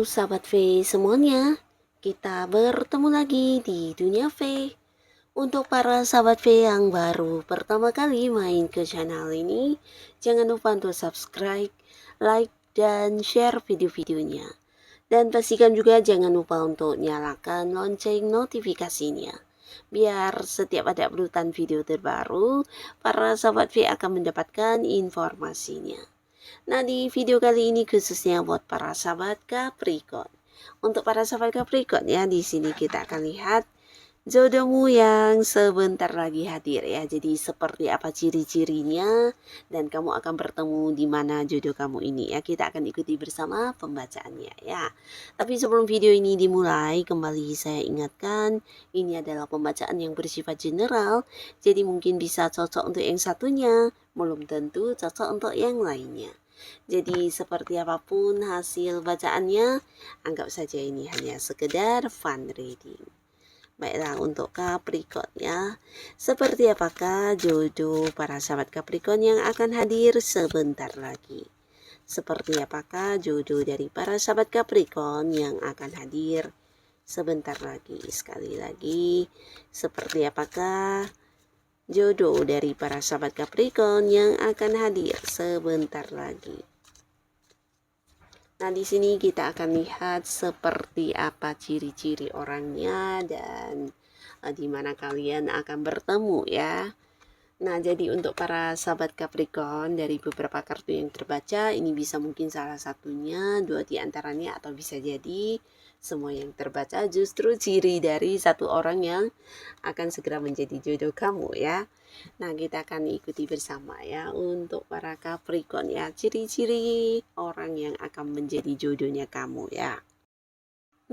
sahabat V semuanya, kita bertemu lagi di Dunia V. Untuk para sahabat V yang baru pertama kali main ke channel ini, jangan lupa untuk subscribe, like, dan share video-videonya. Dan pastikan juga jangan lupa untuk nyalakan lonceng notifikasinya. Biar setiap ada uploadan video terbaru, para sahabat V akan mendapatkan informasinya. Nah, di video kali ini khususnya buat para sahabat Capricorn. Untuk para sahabat Capricorn ya, di sini kita akan lihat jodohmu yang sebentar lagi hadir ya. Jadi seperti apa ciri-cirinya dan kamu akan bertemu di mana jodoh kamu ini ya. Kita akan ikuti bersama pembacaannya ya. Tapi sebelum video ini dimulai, kembali saya ingatkan, ini adalah pembacaan yang bersifat general. Jadi mungkin bisa cocok untuk yang satunya, belum tentu cocok untuk yang lainnya. Jadi seperti apapun hasil bacaannya, anggap saja ini hanya sekedar fun reading. Baiklah, untuk Capricorn ya, seperti apakah jodoh para sahabat Capricorn yang akan hadir sebentar lagi? Seperti apakah jodoh dari para sahabat Capricorn yang akan hadir sebentar lagi? Sekali lagi, seperti apakah jodoh dari para sahabat Capricorn yang akan hadir sebentar lagi? Nah, di sini kita akan lihat seperti apa ciri-ciri orangnya dan di mana kalian akan bertemu ya. Nah, jadi untuk para sahabat Capricorn, dari beberapa kartu yang terbaca, ini bisa mungkin salah satunya, dua di antaranya, atau bisa jadi semua yang terbaca justru ciri dari satu orang yang akan segera menjadi jodoh kamu ya. Nah, kita akan ikuti bersama ya untuk para Capricorn ya, ciri-ciri orang yang akan menjadi jodohnya kamu ya.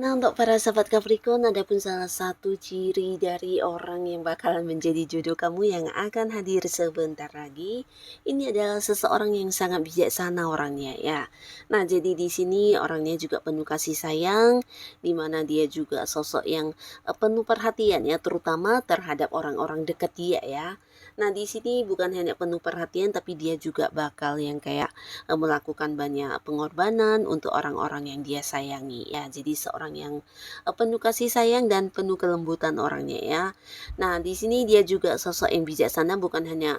Nah, untuk para sahabat Capricorn, ada pun salah satu ciri dari orang yang bakalan menjadi jodoh kamu yang akan hadir sebentar lagi. Ini adalah seseorang yang sangat bijaksana orangnya ya. Nah, jadi di sini orangnya juga penuh kasih sayang, di mana dia juga sosok yang penuh perhatian ya, terutama terhadap orang-orang dekat dia ya. Nah, di sini bukan hanya penuh perhatian, tapi dia juga bakal yang kayak melakukan banyak pengorbanan untuk orang-orang yang dia sayangi ya. Jadi seorang yang penuh kasih sayang dan penuh kelembutan orangnya ya. Nah, di sini dia juga sosok yang bijaksana, bukan hanya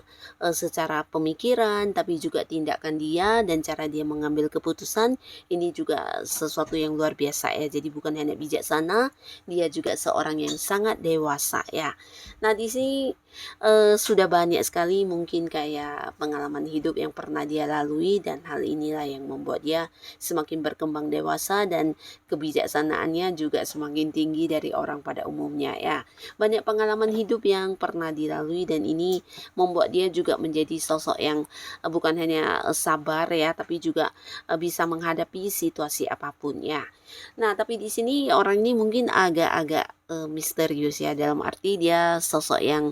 secara pemikiran, tapi juga tindakan dia dan cara dia mengambil keputusan. Ini juga sesuatu yang luar biasa ya. Jadi bukan hanya bijaksana, dia juga seorang yang sangat dewasa ya. Nah, di sini sudah banyak sekali mungkin kayak pengalaman hidup yang pernah dia lalui, dan hal inilah yang membuat dia semakin berkembang dewasa dan kebijaksanaannya juga semakin tinggi dari orang pada umumnya ya. Banyak pengalaman hidup yang pernah dilalui dan ini membuat dia juga menjadi sosok yang bukan hanya sabar ya, tapi juga bisa menghadapi situasi apapun ya. Nah, tapi di sini orang ini mungkin agak-agak misterius ya, dalam arti dia sosok yang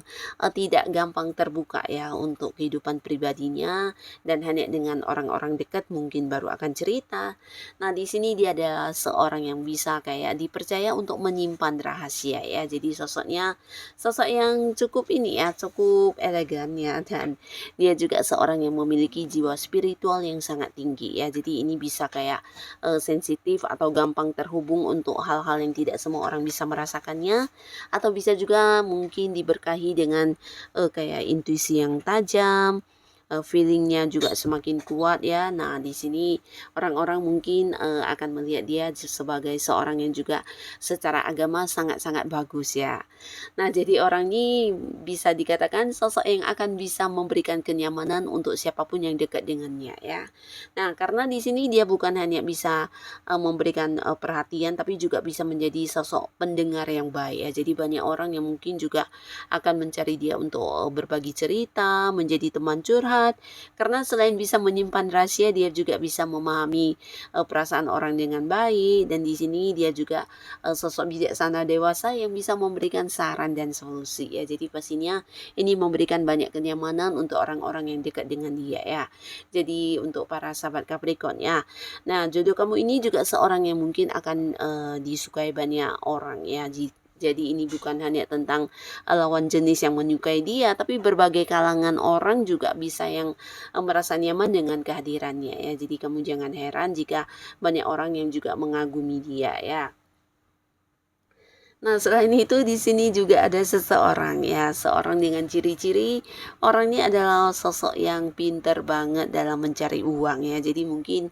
tidak gampang terbuka ya untuk kehidupan pribadinya, dan hanya dengan orang-orang dekat mungkin baru akan cerita. Nah, di sini dia adalah seorang yang bisa kayak dipercaya untuk menyimpan rahasia ya. Jadi sosoknya sosok yang cukup ini ya, cukup elegan ya, dan dia juga seorang yang memiliki jiwa spiritual yang sangat tinggi ya. Jadi ini bisa kayak sensitif atau gampang terhubung untuk hal-hal yang tidak semua orang bisa merasakannya, atau bisa juga mungkin diberkahi dengan kayak intuisi yang tajam, feelingnya juga semakin kuat ya. Nah, di sini orang-orang mungkin akan melihat dia sebagai seorang yang juga secara agama sangat-sangat bagus ya. Nah, jadi orang ini bisa dikatakan sosok yang akan bisa memberikan kenyamanan untuk siapapun yang dekat dengannya ya. Nah, karena di sini dia bukan hanya bisa memberikan perhatian, tapi juga bisa menjadi sosok pendengar yang baik ya. Jadi banyak orang yang mungkin juga akan mencari dia untuk berbagi cerita, menjadi teman curhat, karena selain bisa menyimpan rahasia, dia juga bisa memahami perasaan orang dengan baik, dan di sini dia juga sosok bijaksana dewasa yang bisa memberikan saran dan solusi ya. Jadi pastinya ini memberikan banyak kenyamanan untuk orang-orang yang dekat dengan dia ya. Jadi untuk para sahabat Capricorn ya, nah jodoh kamu ini juga seorang yang mungkin akan disukai banyak orang ya. Jadi ini bukan hanya tentang lawan jenis yang menyukai dia, tapi berbagai kalangan orang juga bisa yang merasa nyaman dengan kehadirannya ya. Jadi kamu jangan heran jika banyak orang yang juga mengagumi dia ya. Nah, selain itu di sini juga ada seseorang ya, seorang dengan ciri-ciri orang ini adalah sosok yang pinter banget dalam mencari uang ya. Jadi mungkin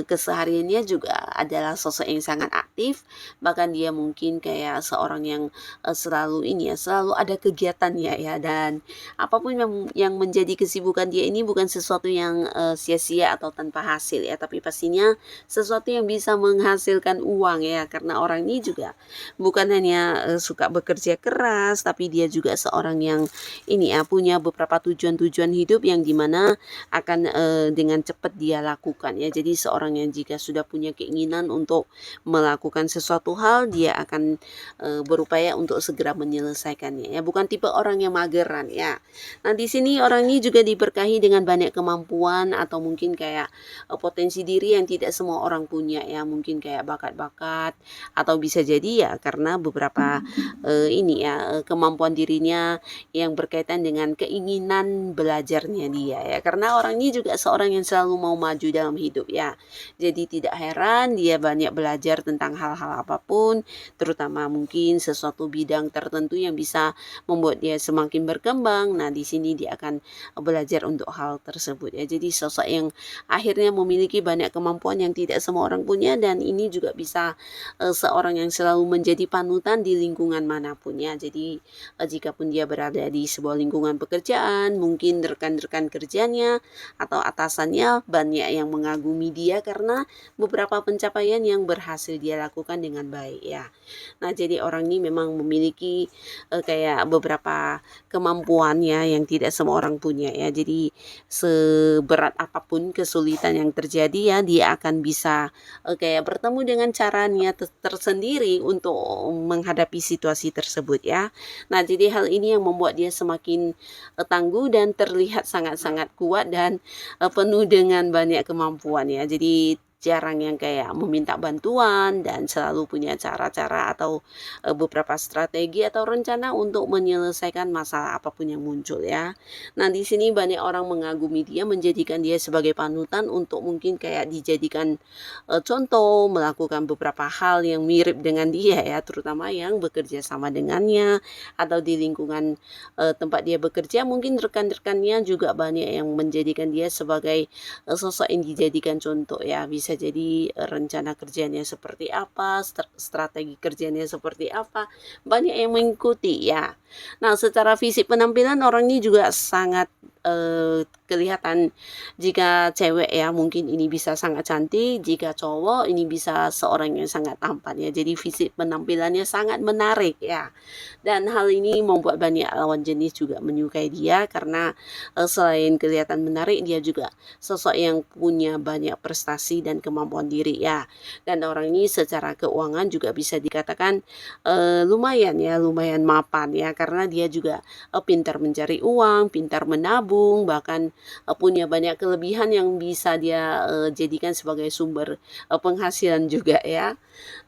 kesehariannya juga adalah sosok yang sangat aktif, bahkan dia mungkin kayak seorang yang selalu ini ya, selalu ada kegiatannya ya. Dan apapun yang menjadi kesibukan dia ini bukan sesuatu yang sia-sia atau tanpa hasil ya, tapi pastinya sesuatu yang bisa menghasilkan uang ya, karena orang ini juga bukan hanya suka bekerja keras, tapi dia juga seorang yang ini ya, punya beberapa tujuan-tujuan hidup yang dimana akan dengan cepat dia lakukan ya. Jadi seorang yang jika sudah punya keinginan untuk melakukan sesuatu hal, dia akan berupaya untuk segera menyelesaikannya ya. Bukan tipe orang yang mageran ya. Nah, di sini orang ini juga diberkahi dengan banyak kemampuan atau mungkin kayak potensi diri yang tidak semua orang punya ya. Mungkin kayak bakat-bakat atau bisa jadi ya karena beberapa ini ya kemampuan dirinya yang berkaitan dengan keinginan belajarnya dia ya, karena orang ini juga seorang yang selalu mau maju dalam hidup ya. Jadi tidak heran dia banyak belajar tentang hal-hal apapun, terutama mungkin sesuatu bidang tertentu yang bisa membuat dia semakin berkembang. Nah, di sini dia akan belajar untuk hal tersebut ya. Jadi sosok yang akhirnya memiliki banyak kemampuan yang tidak semua orang punya, dan ini juga bisa seorang yang selalu menjadi panutan di lingkungan manapun ya. Jadi jikapun dia berada di sebuah lingkungan pekerjaan, mungkin rekan-rekan kerjanya atau atasannya banyak yang mengagumi dia karena beberapa pencapaian yang berhasil dia lakukan dengan baik ya. Nah, jadi orang ini memang memiliki kayak beberapa kemampuan ya yang tidak semua orang punya ya. Jadi seberat apapun kesulitan yang terjadi ya, dia akan bisa kayak bertemu dengan caranya tersendiri untuk menghadapi situasi tersebut ya. Nah, jadi hal ini yang membuat dia semakin tangguh dan terlihat sangat-sangat kuat dan penuh dengan banyak kemampuan ya. Jadi jarang yang kayak meminta bantuan dan selalu punya cara-cara atau beberapa strategi atau rencana untuk menyelesaikan masalah apapun yang muncul ya. Nah, di sini banyak orang mengagumi dia, menjadikan dia sebagai panutan untuk mungkin kayak dijadikan contoh, melakukan beberapa hal yang mirip dengan dia ya, terutama yang bekerja sama dengannya atau di lingkungan tempat dia bekerja. Mungkin rekan-rekannya juga banyak yang menjadikan dia sebagai sosok yang dijadikan contoh ya. Bisa jadi rencana kerjanya seperti apa, strategi kerjanya seperti apa, banyak yang mengikuti ya. Nah, secara fisik penampilan orang ini juga sangat kelihatan. Jika cewek ya mungkin ini bisa sangat cantik, jika cowok ini bisa seorang yang sangat tampan ya. Jadi fisik penampilannya sangat menarik ya. Dan hal ini membuat banyak lawan jenis juga menyukai dia karena selain kelihatan menarik, dia juga sosok yang punya banyak prestasi dan kemampuan diri ya. Dan orang ini secara keuangan juga bisa dikatakan lumayan ya, lumayan mapan ya, karena dia juga pintar mencari uang, pintar menabung, bahkan punya banyak kelebihan yang bisa dia jadikan sebagai sumber penghasilan juga ya.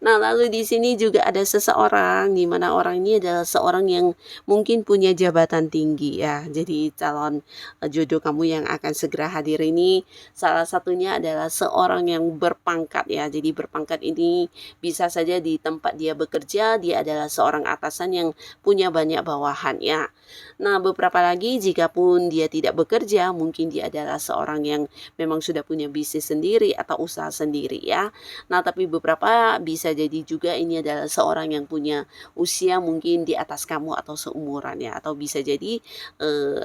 Nah, lalu di sini juga ada seseorang di mana orang ini adalah seorang yang mungkin punya jabatan tinggi ya. Jadi calon jodoh kamu yang akan segera hadir ini salah satunya adalah seorang yang berpangkat ya. Jadi berpangkat ini bisa saja di tempat dia bekerja, dia adalah seorang atasan yang punya banyak bawahan ya. Nah, beberapa lagi jikapun dia tidak bekerja, mungkin dia adalah seorang yang memang sudah punya bisnis sendiri atau usaha sendiri ya. Nah, tapi beberapa bisa jadi juga ini adalah seorang yang punya usia mungkin di atas kamu atau seumuran ya, atau bisa jadi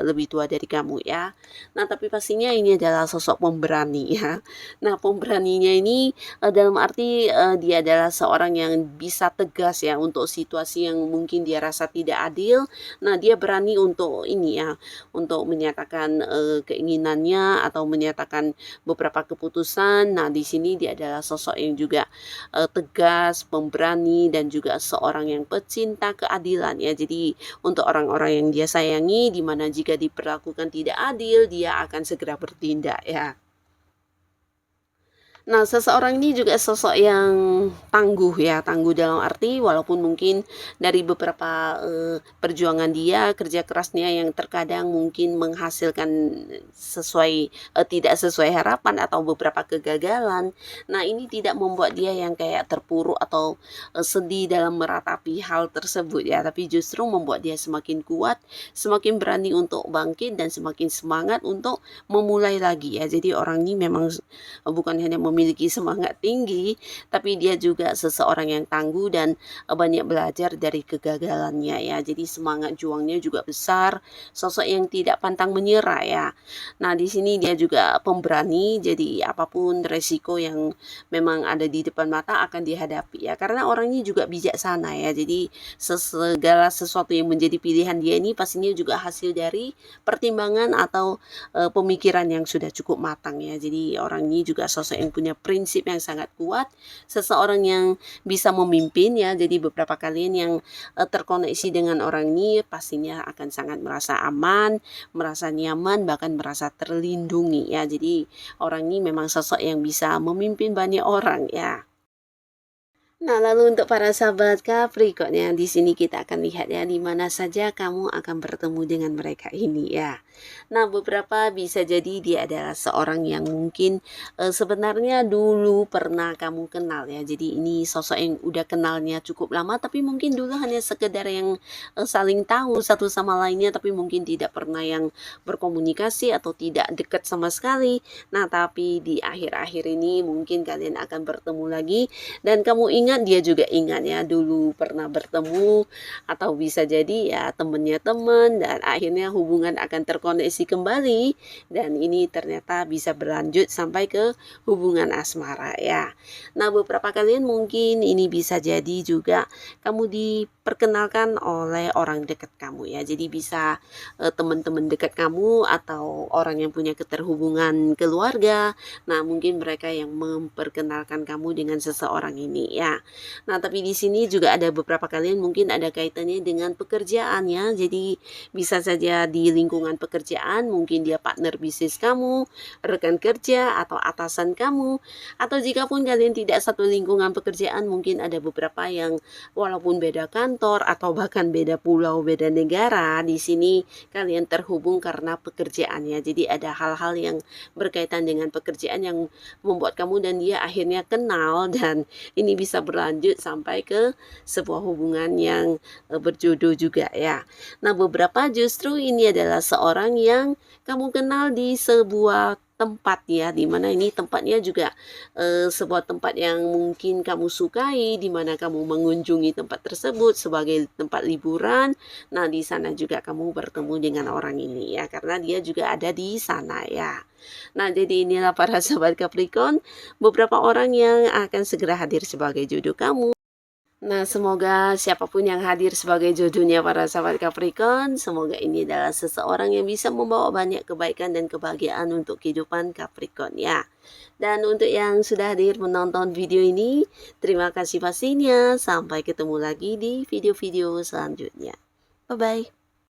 lebih tua dari kamu ya. Nah, tapi pastinya ini adalah sosok pemberani ya. Nah, pemberaninya ini dalam arti dia adalah seorang yang bisa tegas ya untuk situasi yang mungkin dia rasa tidak adil. Nah, dia berani untuk ini ya, untuk menyatakan keinginannya atau menyatakan beberapa keputusan. Nah, di sini dia adalah sosok yang juga tegas, pemberani, dan juga seorang yang pecinta keadilan ya. Jadi untuk orang-orang yang dia sayangi, di mana jika diperlakukan tidak adil, dia akan segera bertindak ya. Nah, seseorang ini juga sosok yang tangguh ya, tangguh dalam arti walaupun mungkin dari beberapa, perjuangan dia, kerja kerasnya yang terkadang mungkin menghasilkan sesuai tidak sesuai harapan atau beberapa kegagalan. Nah, ini tidak membuat dia yang kayak terpuruk atau, sedih dalam meratapi hal tersebut ya, tapi justru membuat dia semakin kuat, semakin berani untuk bangkit dan semakin semangat untuk memulai lagi ya. Jadi orang ini memang bukan hanya memiliki semangat tinggi, tapi dia juga seseorang yang tangguh dan banyak belajar dari kegagalannya ya. Jadi semangat juangnya juga besar, sosok yang tidak pantang menyerah ya. Nah, di sini dia juga pemberani, jadi apapun resiko yang memang ada di depan mata akan dihadapi ya. Karena orang ini juga bijaksana ya. Jadi segala sesuatu yang menjadi pilihan dia ini pastinya juga hasil dari pertimbangan atau pemikiran yang sudah cukup matang ya. Jadi orang ini juga sosok yang punya prinsip yang sangat kuat, seseorang yang bisa memimpin ya. Jadi beberapa kalian yang terkoneksi dengan orang ini pastinya akan sangat merasa aman, merasa nyaman, bahkan merasa terlindungi ya. Jadi orang ini memang sosok yang bisa memimpin banyak orang ya. Nah, lalu untuk para sahabat Capricorn ya, di sini kita akan lihat ya di mana saja kamu akan bertemu dengan mereka ini ya. Nah, beberapa bisa jadi dia adalah seorang yang mungkin sebenarnya dulu pernah kamu kenal ya. Jadi ini sosok yang udah kenalnya cukup lama tapi mungkin dulu hanya sekedar yang saling tahu satu sama lainnya tapi mungkin tidak pernah yang berkomunikasi atau tidak dekat sama sekali. Nah, tapi di akhir-akhir ini mungkin kalian akan bertemu lagi dan kamu ingat dia juga ingat ya dulu pernah bertemu atau bisa jadi ya temennya temen dan akhirnya hubungan akan terkoneksi kembali dan ini ternyata bisa berlanjut sampai ke hubungan asmara ya. Nah, beberapa kalian mungkin ini bisa jadi juga kamu diperkenalkan oleh orang dekat kamu ya. Jadi bisa teman-teman dekat kamu atau orang yang punya keterhubungan keluarga. Nah, mungkin mereka yang memperkenalkan kamu dengan seseorang ini ya. Nah, tapi di sini juga ada beberapa kalian mungkin ada kaitannya dengan pekerjaannya. Jadi bisa saja di lingkungan pekerjaan, mungkin dia partner bisnis kamu, rekan kerja atau atasan kamu. Atau jika pun kalian tidak satu lingkungan pekerjaan, mungkin ada beberapa yang walaupun beda kantor atau bahkan beda pulau, beda negara, di sini kalian terhubung karena pekerjaannya. Jadi ada hal-hal yang berkaitan dengan pekerjaan yang membuat kamu dan dia akhirnya kenal dan ini bisa berlanjut sampai ke sebuah hubungan yang berjodoh juga ya. Nah, beberapa justru ini adalah seorang yang kamu kenal di sebuah tempat ya, di mana ini tempatnya juga sebuah tempat yang mungkin kamu sukai, di mana kamu mengunjungi tempat tersebut sebagai tempat liburan. Nah, di sana juga kamu bertemu dengan orang ini ya, karena dia juga ada di sana ya. Nah, jadi inilah para sahabat Capricorn, beberapa orang yang akan segera hadir sebagai jodoh kamu. Nah, semoga siapapun yang hadir sebagai jodohnya para sahabat Capricorn, semoga ini adalah seseorang yang bisa membawa banyak kebaikan dan kebahagiaan untuk kehidupan Capricorn ya. Dan untuk yang sudah hadir menonton video ini, terima kasih pastinya. Sampai ketemu lagi di video-video selanjutnya. Bye-bye.